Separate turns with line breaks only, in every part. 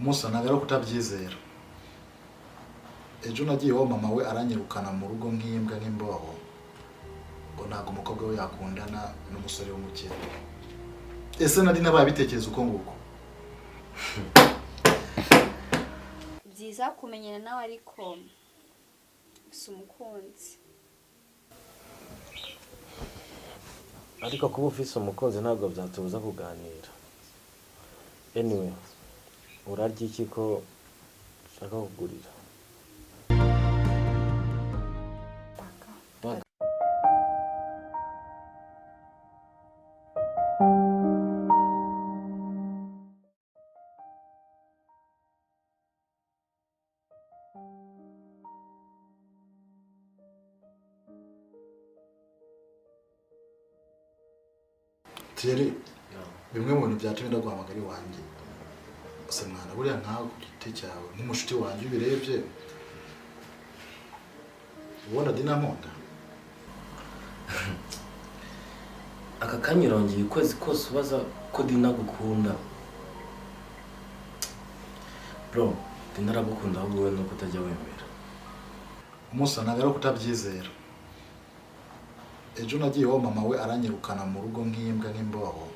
Musa nagara kutabyizera. Ejo nagiyeho mama we aranyirukana mu rugo nk'imbwa nk'imboho. Ngo ntago umukobwa we yakundana n'umusore w'umukene. Ese nari nababitekereza uko nguko.
Byiza kumenyana nawe ariko umukunzi.
Ariko kuba ufise umukunzi ntabwo byatubuza kuganira. Anyway, urarya iki ko ushaka kugurira?
Thierry, bimwe mu bintu byatumye ndaguhamagara iwanjye. Ese mwana buriya nkawe ku giti cyawe nk'umushuti wanjye ubirebye ubona dinamonda.
Aka kanyirongeye ukwezi kose ubaza ko Dina gukunda. Bro, Dina aragukunda ahubwo wowe nuko utajya wemera.
Musa nagara kutabyizera. Ejo nagiyeho mama we aranyirukana mu rugo nk'imbwa nk'imboho.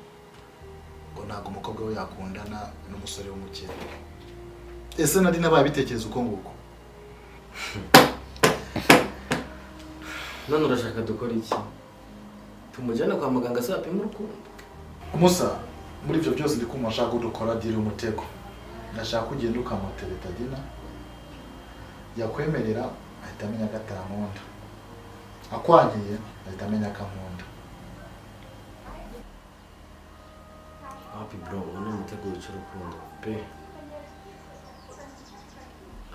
Ngo ntago umukobwa we yakundana n'umusore w'umukene. Ese nari nababitekereza uko nguko.
None urashaka dukora iki? Tumujyana kwa muganga se apima urukundo?
Musa, muri ibyo byose ndi kumva nshaka dukora diri Umutego. Ndashaka kugenda ukamutereta Dina. Yakwemerera ahita amenya gatamonda. Akwangiye ahita amenya akankunda.
Happy bro, uno Umutego w'urukundo pe.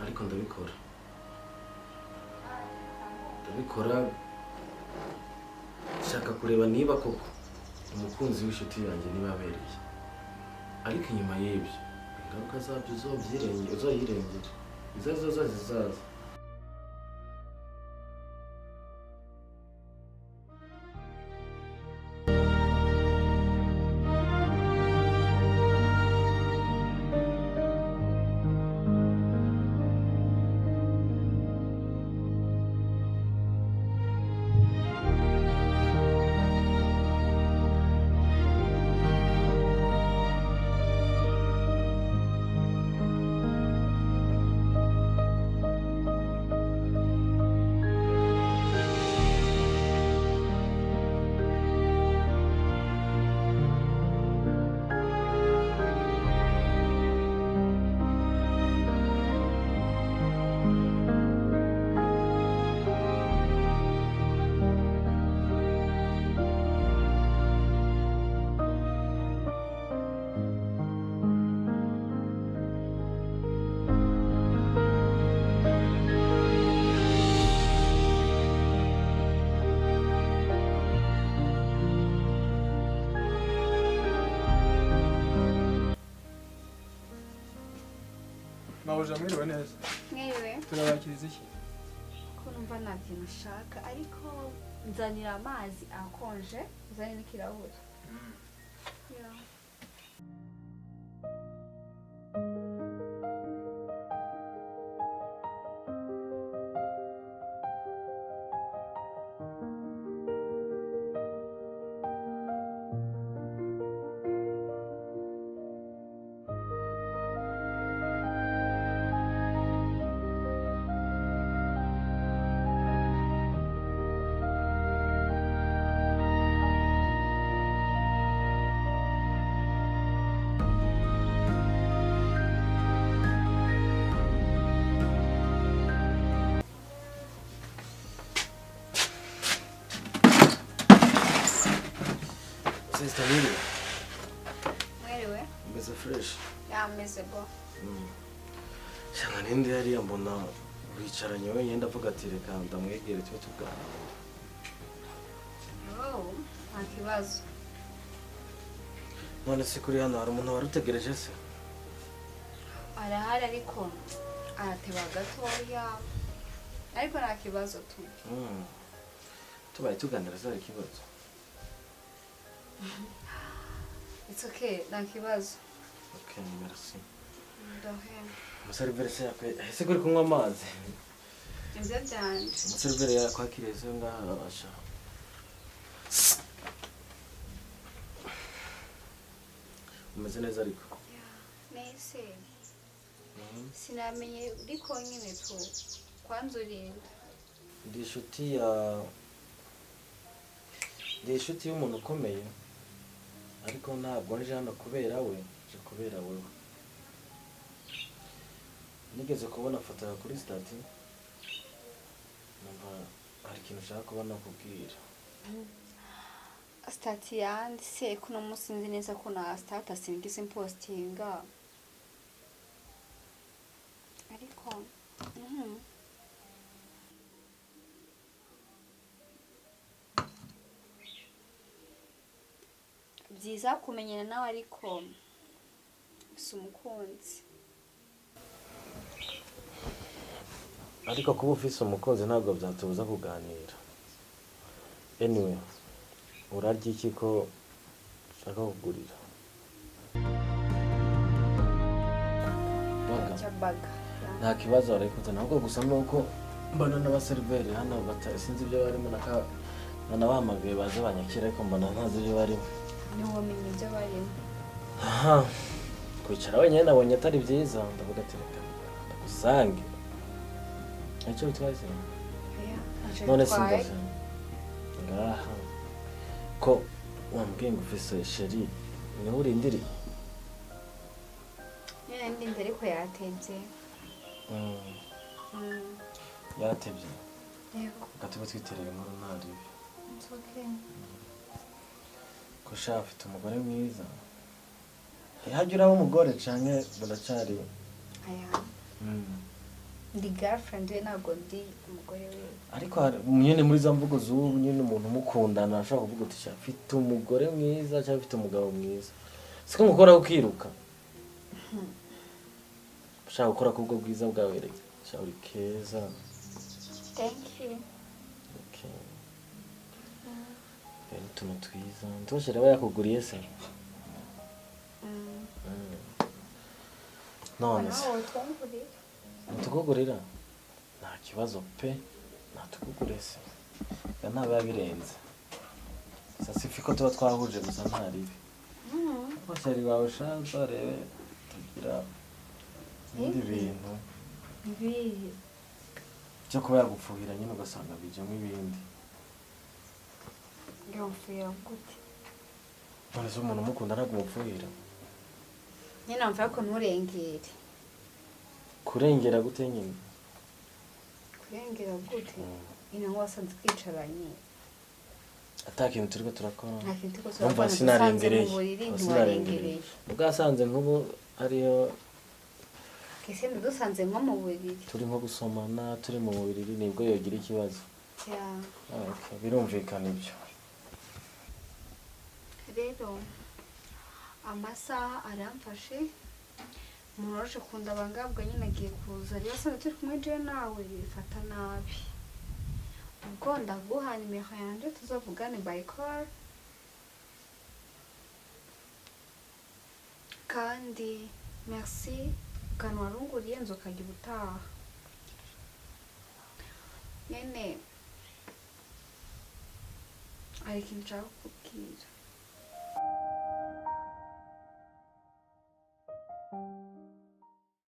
Ariko ndabikora. Shaka kureba niba koko umukunzi w'inshuti yanjye niba abereye. Ariko inyuma y'ibyo ingaruka zabyo uzayirengera. Izaza.
Mwiriwe neza.
Mwiwe.
Turabakiriza iki?
Ko numva ntabyo nashaka ariko nzanira amazi akonje uzane n'ikirahure.
Sister Wiwe.
Wiwe?
Meze fresh.
Ya meze bo.
Shanga ninde yari mbona wicaranye wenyine ndavuga ati reka ndamwegere tube tuganira.
Oh, ntakibazo.
None se kuri hano hari umuntu warutegereje se?
Arahari ariko arateba gatoya. Ariko nta kibazo tu.
Tubaye tuganira zari kibazo.
It's okay, nta kibazo.
Okay, merci.
Ndohe.
Umuseriveri se yakwe ese kuri kunywa amazi.
Ibyo byanje.
Umuseriveri yakwakiriye se ngaha asha. Umeze neza ariko.
Nese. Sinamenye uriko nyine tu kwanza urinda.
Ndi inshuti y'umuntu ukomeye ariko ntabwo nje hano kubera we, nje kubera wewe. Nigeze kubona foto yawe kuri stati numva hari ikintu ushaka kuba nakubwira.
Stati yandi se kuno musi nzi neza ko na stata singize impostinga ariko byiza kumenyana nawe ariko si umukunzi.
Ariko kuba ufise umukunzi ntabwo byatubuza kuganira. Anyway, urarya iki ko ushaka kugurira?
Chabaga.
Nta kibazo ariko ntabwo gusa nuko mbona n'abaseriveri hano sinzi ibyo barimo nanabahamagaye baje banyakira ariko mbona ntazi ibyo barimo.
Niwo wamenye ibyo barimo.
Aha, kwicara wenyine nabonye atari byiza ndavuga ati reka ndagusange. Icyo bitwaye none singaze ngaha ko wambwiye ngo ufise sheri niho urindiri.
Ndinde ariko yatebye.
Yaratebye.
Yego.
Gatuba twitereye inkuru ntari.
It's okay.
Ko sha afite umugore mwiza. Hajya uraho umugore canke buracari?
Aya. Ndi girlfriend we ntabwo ndi umugore we.
Ariko nyene muri za mvugo z'ubu nyene umuntu mukundana ashaka kuvuga uti afite umugore mwiza cyangwa afite umugabo mwiza. Siko ngukora ukiruka. Ushaka gukora kubwo bwiza bwawe reka. Uri keza.
Thank you.
Okay. Tuntu twiza. Ntoshera bayakuguriye se. None se. Ntukugurira? Nta kibazo pe. Natukugure se. Ntabwo birenze. Sasa ifiko tuba twahuje gusa ntaribi. Bashari bawe shanza rebe tugira ibindi bintu.
Ibi.
Cyo kuba yagupfuhira nyine ugasanga bijemo ibindi.
Yomfuye gute?
None se umuntu umukunda nagumupfuhira.
Nyine amva ko nturengere.
Kurengera gute nyine?
Kurengera gute? Ina wasanze kwicaranye.
Atakintu turiko turakora.
Nta kintu turiko
turakora. Umva sinarengereye. Ubwasanze nk'ubu ariyo
Kese dusanze nko mu buriri.
Turi nko gusomana, turi mu buriri nibwo yogira ikibazo. Okay, birumvikana ibyo.
Rero amasaha aramfashe muroshe kunda bangabwa nyine agiye kuza rero sanga turi kumwe je nawe bifata nabi. Ubwo ndaguha nimero yanjye tuzavugane by call. Kandi merci kantu warunguriye nzo kajya ubutaha. Nyene ari ikintu nshaka kukubwira.